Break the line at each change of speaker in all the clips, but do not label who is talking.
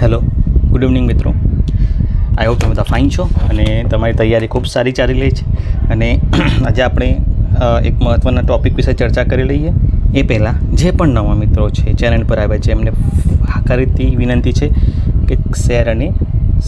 Hello, good evening મિત્રો. I hope તમે બધા ફાઇન છો અને તમારી તૈયારી ખૂબ સારી ચાલી રહી છે. અને આજે આપણે એક મહત્ત્વના ટૉપિક વિશે ચર્ચા કરી લઈએ. એ પહેલાં જે પણ નવા મિત્રો છે ચેનલ પર આવ્યા છે એમને આકારીથી વિનંતી છે કે શેર અને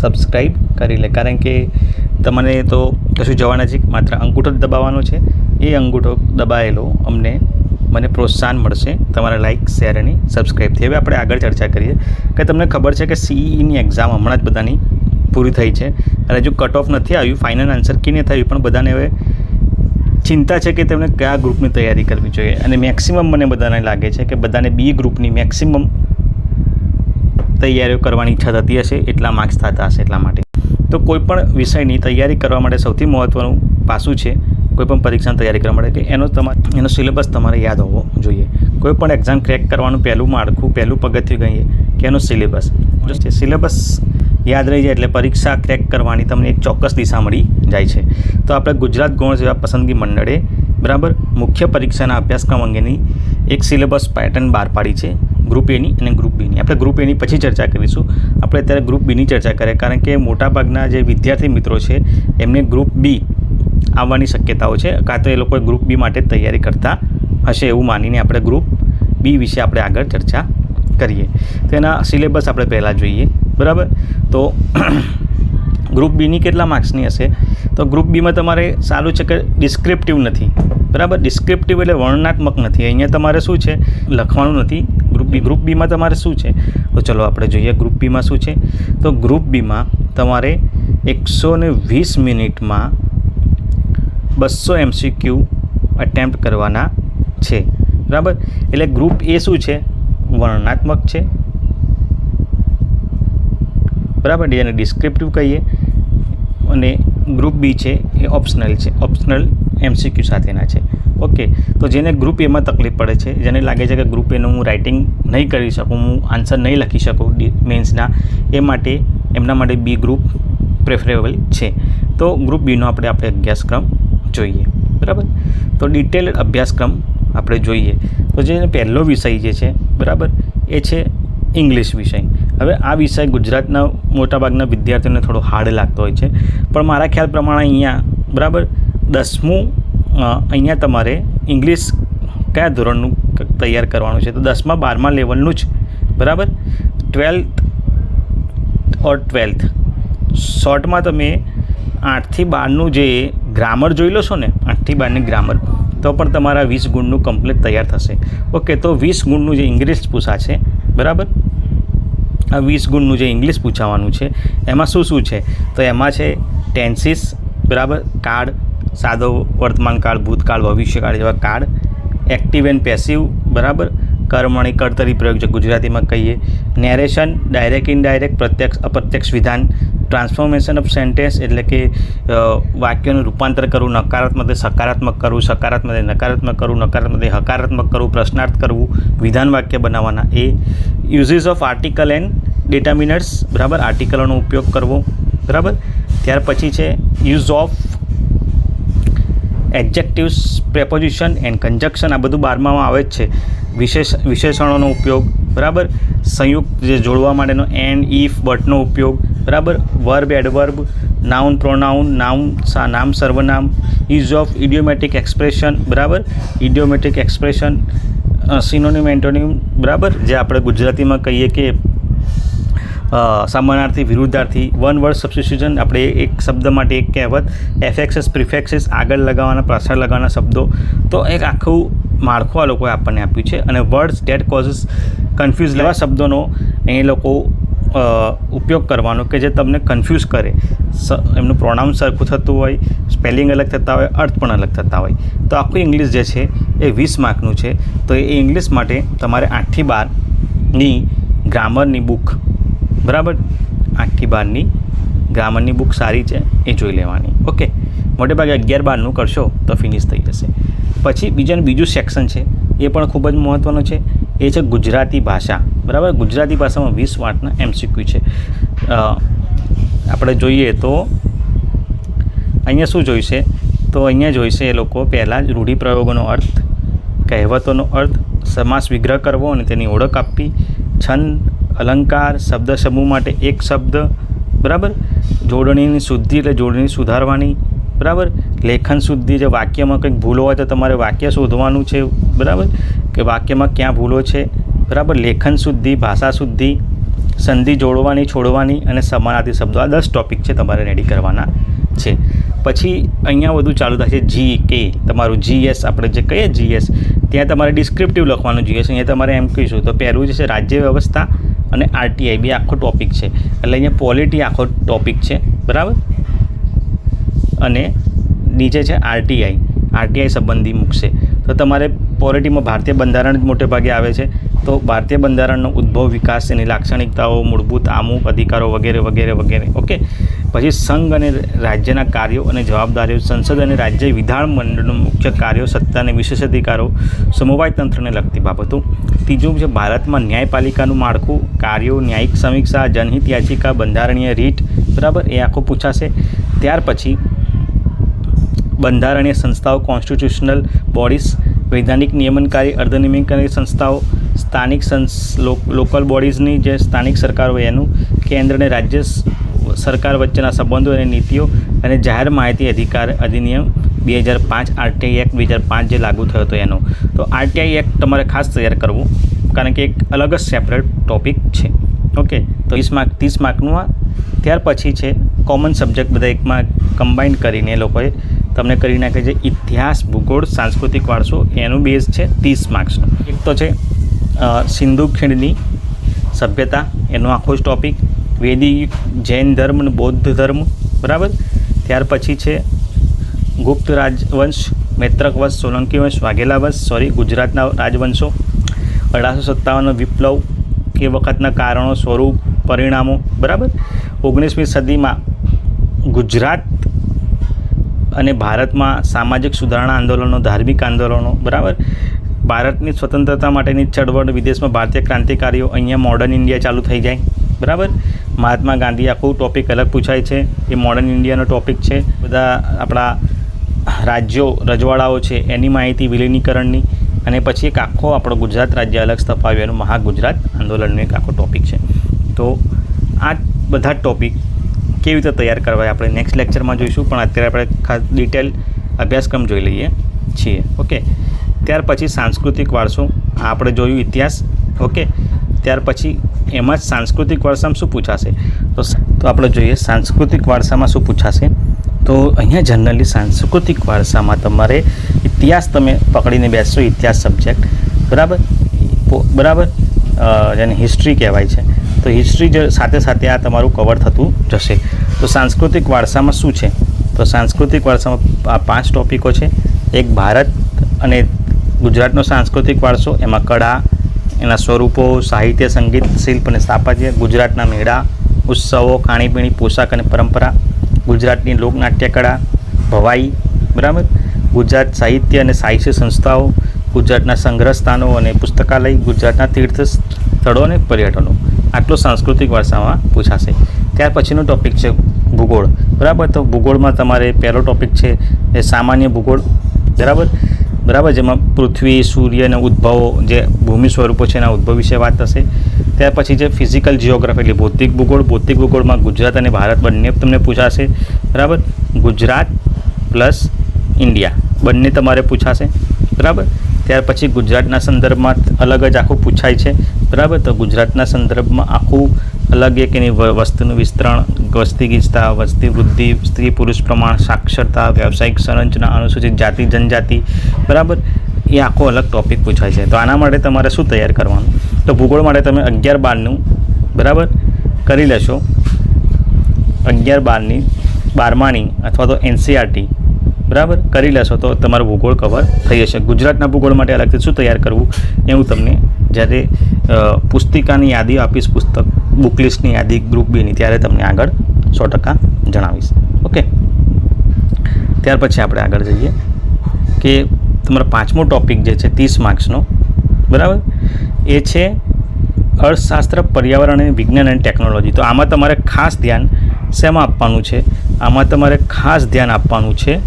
સબસ્ક્રાઈબ કરી લે, કારણ કે તમને તો કશું જવા નથી, માત્ર અંગૂઠો જ દબાવવાનો છે. એ અંગૂઠો દબાયેલો મને પ્રોત્સાહન મળશે તમારા લાઇક, શેર અને સબસ્ક્રાઈબથી. હવે આપણે આગળ ચર્ચા કરીએ કે તમને ખબર છે કે CEની એક્ઝામ હમણાં જ બધાની પૂરી થઈ છે અને હજુ કટ ઓફ નથી આવ્યું, ફાઇનલ આન્સર કી નહીં થયું, પણ બધાને હવે ચિંતા છે કે તેમને કયા ગ્રુપની તૈયારી કરવી જોઈએ. અને મેક્સિમમ મને બધાને લાગે છે કે બધાને બી ગ્રુપની મેક્સિમમ તૈયારીઓ કરવાની ઈચ્છા થતી હશે, એટલા માર્ક્સ થતા હશે એટલા માટે. તો કોઈપણ વિષયની તૈયારી કરવા માટે સૌથી મહત્ત્વનું પાસું છે કોઈપણ પરીક્ષાની તૈયારી કરવા માટે કે એનો સિલેબસ તમારે યાદ હોવો જોઈએ. કોઈપણ એક્ઝામ ક્રેક કરવાનું પહેલું માળખું, પહેલું પગથિયું કહીએ કે એનો સિલેબસ યાદ રહી જાય એટલે પરીક્ષા ક્રેક કરવાની તમને એક ચોક્કસ દિશા મળી જાય છે. તો આપણે ગુજરાત ગૌણ સેવા પસંદગી મંડળે બરાબર મુખ્ય પરીક્ષાના અભ્યાસક્રમ અંગેની એક સિલેબસ પેટર્ન બહાર પાડી છે, ગ્રુપ એની અને ગ્રુપ બીની. આપણે ગ્રુપ એની પછી ચર્ચા કરીશું, આપણે અત્યારે ગ્રુપ બીની ચર્ચા કરીએ, કારણ કે મોટાભાગના જે વિદ્યાર્થી મિત્રો છે એમને ગ્રુપ બી આવવાની શક્યતાઓ છે, કાં તો એ લોકો ગ્રુપ બી માટે તૈયારી કરતા હશે એવું માનીને આપણે ગ્રુપ બી વિશે આપણે આગળ ચર્ચા કરીએ. તો એના સિલેબસ આપણે પહેલાં જોઈએ, બરાબર. તો ગ્રુપ બીની કેટલા માર્ક્સની હશે? તો ગ્રુપ બીમાં તમારે સારું છે કે ડિસ્ક્રિપ્ટિવ નથી, બરાબર. ડિસ્ક્રિપ્ટિવ એટલે વર્ણનાત્મક નથી. અહીંયા તમારે શું છે, લખવાનું નથી. ગ્રુપ બીમાં તમારે શું છે? તો ચલો આપણે જોઈએ ગ્રુપ બીમાં શું છે. તો ગ્રુપ બીમાં તમારે 120 મિનિટમાં 200 MCQ અટેમ્પ્ટ કરવાના છે, બરાબર. એટલે ગ્રુપ એ શું છે? વર્ણનાત્મક છે, બરાબર, જેને ડિસ્ક્રિપ્ટિવ કહીએ. અને ગ્રુપ બી છે એ ઓપ્શનલ છે, ઓપ્શનલ MCQ સાથેના છે. ઓકે. તો જેને ગ્રુપ એમાં તકલીફ પડે છે, જેને લાગે છે કે ગ્રુપ એનું હું રાઇટિંગ નહીં કરી શકું, હું આન્સર નહીં લખી શકું મેન્સના, એ માટે એમના માટે બી ગ્રુપ પ્રેફરેબલ છે. તો ગ્રુપ બીનો આપણે અભ્યાસક્રમ જોઈએ, બરાબર. તો ડિટેલ અભ્યાસક્રમ આપણે જોઈએ. તો જે પહેલો વિષય જે છે, બરાબર, એ છે ઇંગ્લિશ વિષય. હવે આ વિષય ગુજરાતના મોટાભાગના વિદ્યાર્થીઓને થોડો હાર્ડ લાગતો હોય છે, પણ મારા ખ્યાલ પ્રમાણે અહીંયા, બરાબર, 10મું અહીંયા તમારે ઇંગ્લિશ કયા ધોરણનું તૈયાર કરવાનું છે? તો 10મા 12મા લેવલનું જ, બરાબર. 12th શોર્ટમાં તમે 8થી 12નું જે ગ્રામર જોઈ લો છો ને, 8થી 12ની ગ્રામર, તો પણ તમારા 20 ગુણનું કમ્પ્લીટ તૈયાર થશે. ઓકે. તો 20 ગુણનું જે ઇંગ્લિશ પૂછાશે, બરાબર, આ 20 ગુણનું જે ઇંગ્લિશ પૂછાવાનું છે એમાં શું છે? તો એમાં છે ટેન્સીસ, બરાબર, કાળ, સાદો વર્તમાન કાળ, ભૂતકાળ, ભવિષ્યકાળ જેવા કાળ, એક્ટિવ એન્ડ પેસિવ, બરાબર, કર્મણી, કર્તરી પ્રયોગ જે ગુજરાતીમાં કહીએ, નેરેશન, ડાયરેક્ટ ઇનડાયરેક્ટ, પ્રત્યક્ષ અપ્રત્યક્ષ વિધાન, ટ્રાન્સફોર્મેશન ઓફ સેન્ટેન્સ એટલે કે વાક્યનું રૂપાંતર કરવું, નકારાત્મક સકારાત્મક કરવું, સકારાત્મક નકારાત્મક કરવું, નકારાત્મક હકારાત્મક કરવું, પ્રશ્નાર્થ કરવું, વિધાન વાક્ય બનાવવાના. એ યુઝિસ ઓફ આર્ટિકલ એન્ડ ડિટર્મિનર્સ, બરાબર, આર્ટિકલોનો ઉપયોગ કરવો, બરાબર. ત્યાર પછી છે use of adjectives, preposition and conjunction. આ બધું 12માં આવે જ છે. વિશેષણોનો ઉપયોગ, બરાબર, સંયુક્ત જે જોડવા માટેનો એન્ડ, ઇફ, બટનો ઉપયોગ, બરાબર, વર્બ, એડવર્બ, નાઉન, પ્રોનાઉન, નામ, સર્વનામ, યુઝ ઓફ ઇડિયોમેટિક એક્સપ્રેશન, બરાબર, ઇડિયોમેટિક એક્સપ્રેશન, સિનોનિમ, એન્ટોનિમ, બરાબર, જે આપણે ગુજરાતીમાં કહીએ કે સમાનાર્થી, વિરુદ્ધાર્થી, વન વર્ડ સબસ્ટિટ્યુશન, આપણે એક શબ્દ માટે એક કહેવત, એફેક્સિસ, પ્રિફેક્સિસ, આગળ લગાવવાના, પાછળ લગાવવાના શબ્દો. તો એક આખું માળખું આ લોકોએ આપણને આપ્યું છે. અને વર્ડ્સ ડેટ કોઝિસ કન્ફ્યુઝ એવા શબ્દોનો એ લોકો ઉપયોગ કરવાનો કે જે તમને કન્ફ્યુઝ કરે, એમનું પ્રોનાઉન્સ સરખું થતું હોય, સ્પેલિંગ અલગ થતા હોય, અર્થ પણ અલગ થતા હોય. તો આખું ઇંગ્લિશ જે છે એ 20 માર્કનું છે. તો એ ઇંગ્લિશ માટે તમારે 8થી 12ની ગ્રામરની બુક, બરાબર, 8થી 12ની ગ્રામરની બુક સારી છે એ જોઈ લેવાની. ઓકે. મોટે ભાગે 11-12નું કરશો તો ફિનિશ થઈ જશે. પછી બીજું સેક્શન છે એ પણ ખૂબ જ મહત્ત્વનું છે, એ છે ગુજરાતી ભાષા, બરાબર. ગુજરાતી ભાષામાં 20 માર્કના MCQ છે. આપણે જોઈએ તો અહીંયા શું જોઈશે? તો અહીંયા જોઈશે એ લોકો પહેલાં જ રૂઢિપ્રયોગોનો અર્થ, કહેવતોનો અર્થ, સમાસ વિગ્રહ કરવો અને તેની ઓળખ આપવી, છંદ, અલંકાર, શબ્દ સમૂહ માટે એક શબ્દ, બરાબર. જોડણીની શુદ્ધિ એટલે જોડણી સુધારવાની, બરાબર. લેખન શુદ્ધિ, જે વાક્યમાં કંઈક ભૂલો હોય તો તમારે વાક્ય શોધવાનું છે, બરાબર, કે વાક્યમાં ક્યાં ભૂલો છે, બરાબર. લેખન શુદ્ધિ, ભાષા શુદ્ધિ, સંધિ જોડવાની છોડવાની અને સમાનાર્થી શબ્દો. આ 10 ટૉપિક છે તમારે રેડી કરવાના છે. પછી અહીંયા બધું ચાલુ થાય છે GK, તમારું GS, આપણે જે કહીએ GS, ત્યાં તમારે ડિસ્ક્રિપ્ટિવ લખવાનું GS. અહીંયા તમારે એમ કહીશું તો પહેલું જે છે રાજ્ય વ્યવસ્થા અને RTI, બે આખો ટૉપિક છે. એટલે અહીંયા પોલિટી આખો ટૉપિક છે, બરાબર. અને નીચે છે RTI સંબંધી મૂકશે. તો તમારે પોલિટીમાં ભારતીય બંધારણ જ મોટે ભાગે આવે છે. તો ભારતીય બંધારણનો ઉદ્ભવ, વિકાસ, એની લાક્ષણિકતાઓ, મૂળભૂત આમુખ અધિકારો વગેરે વગેરે વગેરે. ઓકે. પછી સંઘ અને રાજ્યના કાર્યો અને જવાબદારીઓ, સંસદ અને રાજ્ય વિધાનમંડળના મુખ્ય કાર્યો, સત્તા અને વિશેષ અધિકારો, સમવાય તંત્રને લગતી બાબતો. ત્રીજું છે ભારતમાં ન્યાયપાલિકાનું માળખું, કાર્યો, ન્યાયિક સમીક્ષા, જનહિત યાચિકા, બંધારણીય રીટ, બરાબર, એ આખું પૂછાશે. ત્યાર પછી બંધારણીય સંસ્થાઓ, કોન્સ્ટિટ્યુશનલ બોડીઝ, વૈધાનિક નિયમનકારી અર્ધનિયમનકારી સંસ્થાઓ, સ્થાનિક લોકલ બોડીઝની જે સ્થાનિક સરકાર હોય એનું, કેન્દ્ર અને રાજ્ય સરકાર વચ્ચેના સંબંધો અને નીતિઓ, અને જાહેર માહિતી અધિકાર અધિનિયમ 2005, RTI એક્ટ 2005 જે લાગુ થયો હતો એનો. તો RTI એક્ટ તમારે ખાસ તૈયાર કરવું, કારણ કે એક અલગ જ સેપરેટ ટૉપિક છે. ઓકે. તો 30 માર્કનું આ. ત્યાર પછી છે કોમન સબ્જેક્ટ, બધા એકમાં કમ્બાઈન કરીને એ લોકોએ તમને કરી નાખે છે ઇતિહાસ, ભૂગોળ, સાંસ્કૃતિક વારસો. એનું બેઝ છે 30 માર્ક્સનું. એક તો છે સિંધુ ખીણની સભ્યતા, એનો આખો જ ટૉપિક, વૈદિક, જૈન ધર્મ અને બૌદ્ધ ધર્મ, બરાબર. ત્યાર પછી છે ગુપ્ત રાજવંશ, મૈત્રક વંશ, સોલંકી વંશ, વાઘેલા વંશ, ગુજરાતના રાજવંશો, 1857 વિપ્લવ, એ વખતના કારણો, સ્વરૂપ, પરિણામો, બરાબર. 19મી સદીમાં ગુજરાત અને ભારતમાં સામાજિક સુધારણા આંદોલનો, ધાર્મિક આંદોલનો, બરાબર. ભારતની સ્વતંત્રતા માટેની ચળવળ, વિદેશમાં ભારતીય ક્રાંતિકારીઓ, અહીંયા મોડર્ન ઇન્ડિયા ચાલુ થઈ જાય, બરાબર. મહાત્મા ગાંધી, આખું ટૉપિક અલગ પૂછાય છે, એ મોડર્ન ઇન્ડિયાનો ટૉપિક છે. બધા આપણા રાજ્યો, રજવાડાઓ છે એની માહિતી, વિલીનીકરણની. અને પછી એક આખો આપણો ગુજરાત રાજ્ય અલગ સ્થપાવ્યું એનું મહાગુજરાત આંદોલનનો એક આખો ટૉપિક છે. તો આ બધા ટૉપિક કેવી રીતે તૈયાર કરવા આપણે નેક્સ્ટ લેક્ચરમાં જોઈશું, પણ અત્યારે આપણે ખાસ ડિટેલ અભ્યાસક્રમ જોઈ લઈએ છીએ. ઓકે. ત્યાર પછી સાંસ્કૃતિક વારસો, આપણે જોયું ઇતિહાસ. ઓકે. ત્યાર પછી એમાં જ સાંસ્કૃતિક વારસામાં શું પૂછાશે, તો આપણે જોઈએ સાંસ્કૃતિક વારસામાં શું પૂછાશે. તો અહીંયા જનરલી સાંસ્કૃતિક વારસામાં તમારે ઇતિહાસ તમે પકડીને બેસશો, ઇતિહાસ સબ્જેક્ટ, બરાબર, જેને હિસ્ટ્રી કહેવાય છે. તો હિસ્ટ્રી સાથે સાથે આ તમારું કવર થતું જશે. તો સાંસ્કૃતિક વારસામાં શું છે, તો સાંસ્કૃતિક વારસામાં આ 5 ટૉપિકો છે. એક ભારત અને ગુજરાતનો સાંસ્કૃતિક વારસો, એમાં કળા, એના સ્વરૂપો, સાહિત્ય, સંગીત, શિલ્પ અને સ્થાપત્ય, ગુજરાતના મેળા, ઉત્સવો, ખાણીપીણી, પોશાક અને પરંપરા, ગુજરાતની લોકનાટ્ય કળા, ભવાઈ, બરાબર, ગુજરાત સાહિત્ય અને સાહિત્ય સંસ્થાઓ, ગુજરાતના સંગ્રહ સ્થાનો અને પુસ્તકાલય, ગુજરાતના તીર્થ સ્થળો અને પર્યટનો. આટલો સાંસ્કૃતિક વારસામાં પૂછાશે. ત્યાર પછીનો ટૉપિક છે ભૂગોળ, બરાબર. તો ભૂગોળમાં તમારે પહેલો ટૉપિક છે એ સામાન્ય ભૂગોળ, બરાબર, જેમાં પૃથ્વી, સૂર્ય અને ઉદ્ભવો, જે ભૂમિ સ્વરૂપો છે એના ઉદ્ભવ વિશે વાત થશે. ત્યાર પછી છે ફિઝિકલ જિયોગ્રાફી એટલે ભૌતિક ભૂગોળ. ભૌતિક ભૂગોળમાં ગુજરાત અને ભારત બંને તમને પૂછાશે, બરાબર. ગુજરાત પ્લસ ઇન્ડિયા બંને તમારે પૂછાશે, બરાબર. ત્યાર પછી ગુજરાતના સંદર્ભમાં અલગ જ આખું પૂછાય છે, બરાબર. તો ગુજરાતના સંદર્ભમાં આખું અલગ એક એની વસ્તીનું વિસ્તરણ, વસ્તી ગીચતા, વસ્તી વૃદ્ધિ, સ્ત્રી પુરુષ પ્રમાણ, સાક્ષરતા, વ્યવસાયિક સંરચના, અનુસૂચિત જાતિ જનજાતિ, બરાબર, એ આખો અલગ ટૉપિક પૂછાય છે. તો આના માટે તમારે શું તૈયાર કરવાનું, તો ભૂગોળ માટે તમે 11-12નું, બરાબર, કરી લેશો. 11-12ની 12માની અથવા તો NCERT, બરાબર, કરી લેશો તો તમારું ભૂગોળ કવર થઈ જશે. ગુજરાતના ભૂગોળ માટે અલગથી શું તૈયાર કરવું એ હું તમને જ્યારે પુસ્તિકાની યાદી આપીશ, બુક લિસ્ટની યાદી ગ્રુપ બીની, ત્યારે તમને આગળ 100% જણાવીશ. ઓકે. ત્યાર પછી આપણે આગળ જઈએ કે તમારો 5મો ટૉપિક જે છે 30 માર્ક્સનો, બરાબર, એ છે અર્થશાસ્ત્ર, પર્યાવરણ અને વિજ્ઞાન અને ટેકનોલોજી. તો આમાં તમારે ખાસ ધ્યાન શેમાં આપવાનું છે, આમાં તમારે ખાસ ધ્યાન આપવાનું છે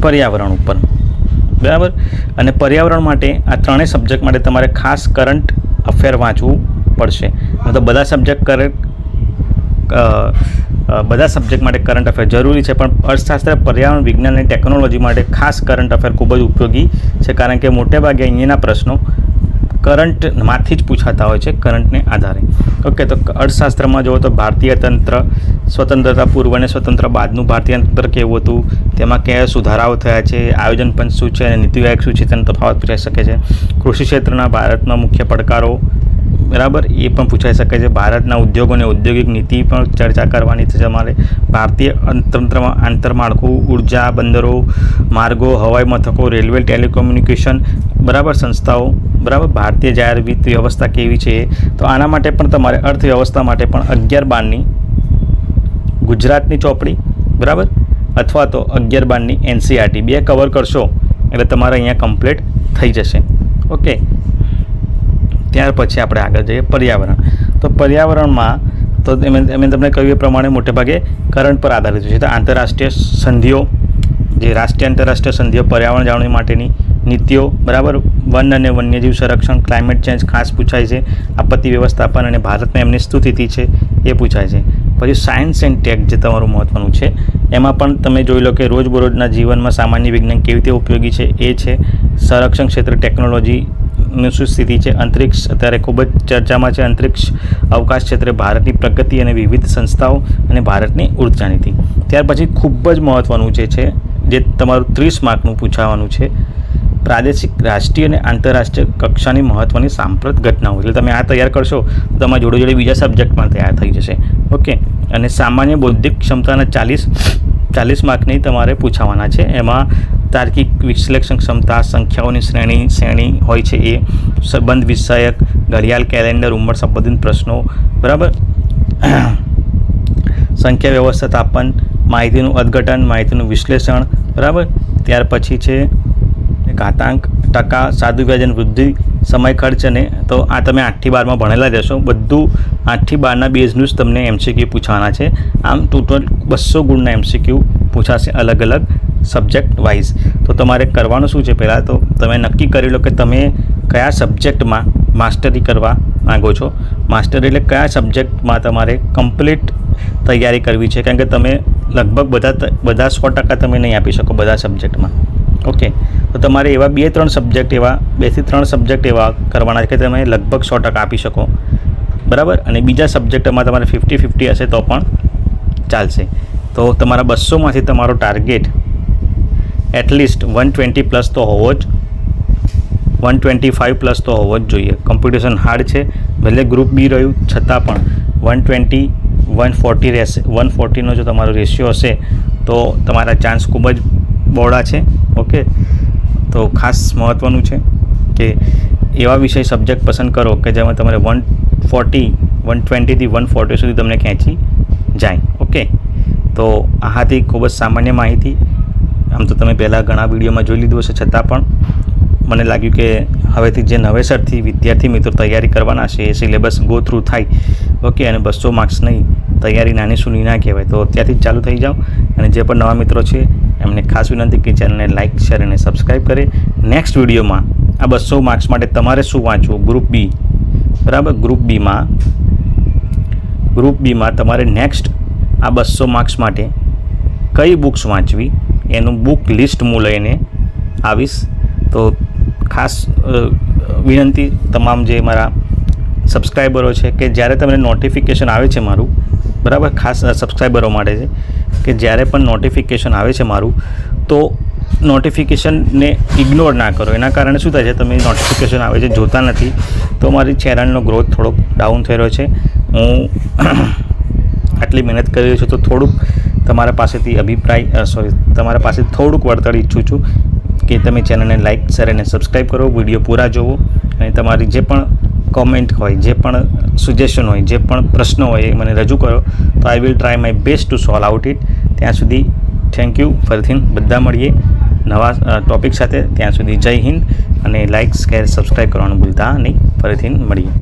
પર્યાવરણ ઉપર, બરાબર. અને પર્યાવરણ માટે આ ત્રણેય સબ્જેક્ટ માટે તમારે ખાસ કરંટ અફેર વાંચવું પડશે. તો બધા સબ્જેક્ટ માટે કરંટ અફેર જરૂરી છે, પણ અર્થશાસ્ત્ર, પર્યાવરણ, વિજ્ઞાન અને ટેકનોલોજી માટે ખાસ કરંટ અફેર ખૂબ જ ઉપયોગી છે, કારણ કે મોટેભાગે અહીંયાના પ્રશ્નો કરંટમાંથી જ પૂછાતા હોય છે, કરંટને આધારે. ઓકે, તો અર્થશાસ્ત્રમાં જુઓ તો ભારતીય તંત્ર, સ્વતંત્રતા પૂર્વ અને સ્વતંત્ર બાદનું ભારતીય તંત્ર કેવું હતું, તેમાં કયા સુધારાઓ થયા છે, આયોજન પંચ શું છે અને નીતિ આયોગ શું છે તેનો તફાવત પૂછાઈ શકે છે. કૃષિ ક્ષેત્રના ભારતમાં મુખ્ય પડકારો, બરાબર, એ પણ પૂછાઈ શકે છે. ભારતના ઉદ્યોગો અને ઔદ્યોગિક નીતિ પણ ચર્ચા કરવાની છે તમારે. ભારતીય અર્થતંત્રમાં આંતરમાળખું, ઉર્જા, બંદરો, માર્ગો, હવાઈ મથકો, રેલવે, ટેલિકોમ્યુનિકેશન, બરાબર, સંસ્થાઓ, બરાબર, ભારતીય જાહેર વિત્ત વ્યવસ્થા કેવી છે. તો આના માટે પણ તમારે અર્થવ્યવસ્થા માટે પણ 11-12ની ગુજરાતની ચોપડી, બરાબર, અથવા તો 11-12ની NCERT 2 કવર કરશો એટલે તમારે અહીંયા કમ્પ્લીટ થઈ જશે. ઓકે, ત્યાર પછી આપણે આગળ જઈએ પર્યાવરણ. તો પર્યાવરણમાં તો મેં તમને કહ્યું એ પ્રમાણે મોટેભાગે કરંટ પર આધારિત છે. તો આંતરરાષ્ટ્રીય સંધિઓ, જે રાષ્ટ્રીય આંતરરાષ્ટ્રીય સંધિઓ પર્યાવરણ જાળવણી માટેની નીતિઓ, બરાબર, વન અને વન્યજીવ સંરક્ષણ, ક્લાઇમેટ ચેન્જ ખાસ પૂછાય છે. આપત્તિ વ્યવસ્થાપન અને ભારતમાં એમની શું સ્થિતિ છે એ પૂછાય છે. પછી સાયન્સ એન્ડ ટેક જે તમારું મહત્ત્વનું છે, એમાં પણ તમે જોઈ લો કે રોજબરોજના જીવનમાં સામાન્ય વિજ્ઞાન કેવી રીતે ઉપયોગી છે એ છે. સંરક્ષણ ક્ષેત્ર, ટેકનોલોજીની શું સ્થિતિ છે. અંતરિક્ષ અત્યારે ખૂબ જ ચર્ચામાં છે. અંતરિક્ષ અવકાશ ક્ષેત્રે ભારતની પ્રગતિ અને વિવિધ સંસ્થાઓ અને ભારતની ઉર્જા નીતિ. ત્યાર પછી ખૂબ જ મહત્ત્વનું છે જે તમારું 30 માર્કનું પૂછાવાનું છે, પ્રાદેશિક, રાષ્ટ્રીય અને આંતરરાષ્ટ્રીય કક્ષાની મહત્ત્વની સાંપ્રત ઘટનાઓ. એટલે તમે આ તૈયાર કરશો તો તમારા જોડે જોડે બીજા સબ્જેક્ટમાં તૈયાર થઈ જશે. ઓકે, અને સામાન્ય બૌદ્ધિક ક્ષમતાના 40 માર્કની તમારે પૂછાવાના છે. એમાં તાર્કિક વિશ્લેષણ ક્ષમતા, સંખ્યાઓની શ્રેણી હોય છે એ, સંબંધ વિષયક, ઘડિયાળ, કેલેન્ડર, ઉંમર સંબંધિત પ્રશ્નો, બરાબર, સંખ્યા વ્યવસ્થાપન, માહિતીનું અર્થઘટન, માહિતીનું વિશ્લેષણ, બરાબર. ત્યાર પછી છે ઘાતાંક, ટકા, સાદું વ્યાજ અને વૃદ્ધિ, સમય ખર્ચ. અને તો આ તમે 8 થી 12માં ભણેલા રહેશો. બધું 8 થી 12ના બેઝનું જ તમને MCQ પૂછવાના છે. આમ ટોટલ 200 ગુણના MCQ પૂછાશે અલગ અલગ સબ્જેક્ટ વાઇઝ. તો તમારે કરવાનું શું છે, પહેલાં તો તમે નક્કી કરી લો કે તમે કયા સબ્જેક્ટમાં માસ્ટરી કરવા માગો છો. માસ્ટરી એટલે કયા સબ્જેક્ટમાં તમારે કમ્પ્લીટ તૈયારી કરવી છે, કારણ કે તમે લગભગ બધા 100% તમે નહીં આપી શકો બધા સબ્જેક્ટમાં. ઓકે, તો તમારે એવા 2-3 સબ્જેક્ટ એવા 2 થી 3 સબ્જેક્ટ એવા કરવાના છે કે તમે લગભગ 100% આપી શકો, બરાબર. અને બીજા સબ્જેક્ટમાં તમારે 50-50 હશે તો પણ ચાલશે. તો તમારા 200માંથી તમારો ટાર્ગેટ એટલીસ્ટ 120+ તો હોવો જ, 125+ તો હોવો જ જોઈએ. કોમ્પિટિશન હાર્ડ છે, ભલે ગ્રુપ બી રહ્યું છતાં પણ 120-140 રહેશે. 140નો જો તમારો રેશિયો હશે તો તમારા ચાન્સ ખૂબ જ બહોળા છે. ઓકે, તો ખાસ મહત્ત્વનું છે કે એવા વિષય સબ્જેક્ટ પસંદ કરો કે જેમાં તમારે 120 થી 140 સુધી તમને ખેંચી જાય. ઓકે, તો આ હતી ખૂબ જ સામાન્ય માહિતી. આમ તો તમે પહેલાં ઘણા વિડીયોમાં જોઈ લીધું હશે, છતાં પણ મને લાગ્યું કે હવેથી જે નવેસરથી વિદ્યાર્થી મિત્રો તૈયારી કરવાના છે એ સિલેબસ ગો થ્રુ થાય. ઓકે, અને 200 માર્ક્સ નહીં, તૈયારી નાની સૂની ના કહેવાય. તો અત્યારથી જ ચાલુ થઈ જાઓ. અને જે પણ નવા મિત્રો છે એમને ખાસ વિનંતી કે ચેનલને લાઇક, શેર અને સબસ્ક્રાઈબ કરે. નેક્સ્ટ વિડીયોમાં આ 200 માર્ક્સ માટે તમારે શું વાંચવું, ગ્રુપ બી, બરાબર, ગ્રુપ બીમાં તમારે નેક્સ્ટ આ 200 માર્ક્સ માટે કઈ બુક્સ વાંચવી એનું બુક લિસ્ટ હું લઈને આવીશ. તો ખાસ વિનંતી તમામ જે મારા સબસ્ક્રાઈબરો છે કે જ્યારે તમને નોટિફિકેશન આવે છે મારું, બરાબર, ખાસ સબસ્ક્રાઈબરો માટે છે કે જ્યારે પણ નોટિફિકેશન આવે છે મારું તો નોટિફિકેશનને ઇગ્નોર ના કરો. એના કારણે શું થાય છે, તમે નોટિફિકેશન આવે છે જોતા નથી તો મારી ચેનલનો ગ્રોથ થોડોક ડાઉન થઈ રહ્યો છે. હું આટલી મહેનત કરી રહ્યો છું તો થોડુંક તમારા પાસેથી તમારા પાસે થોડુંક વળતર ઈચ્છું છું કે તમે ચેનલને લાઇક, શેર અને સબસ્ક્રાઈબ કરો, વિડીયો પૂરા જોવો અને તમારી જે પણ કોમેન્ટ હોય, જે પણ સજેશન હોય, જે પણ પ્રશ્નો હોય એ મને રજૂ કરો. તો I will try my best to solve out it. ત્યાં સુધી થેન્ક યુ. ફરીથી બધા મળીએ નવા ટૉપિક સાથે. ત્યાં સુધી જય હિન્દ. અને લાઇક, શેર, સબસ્ક્રાઈબ કરવાનું ભૂલતા નહીં. ફરીથી મળીએ.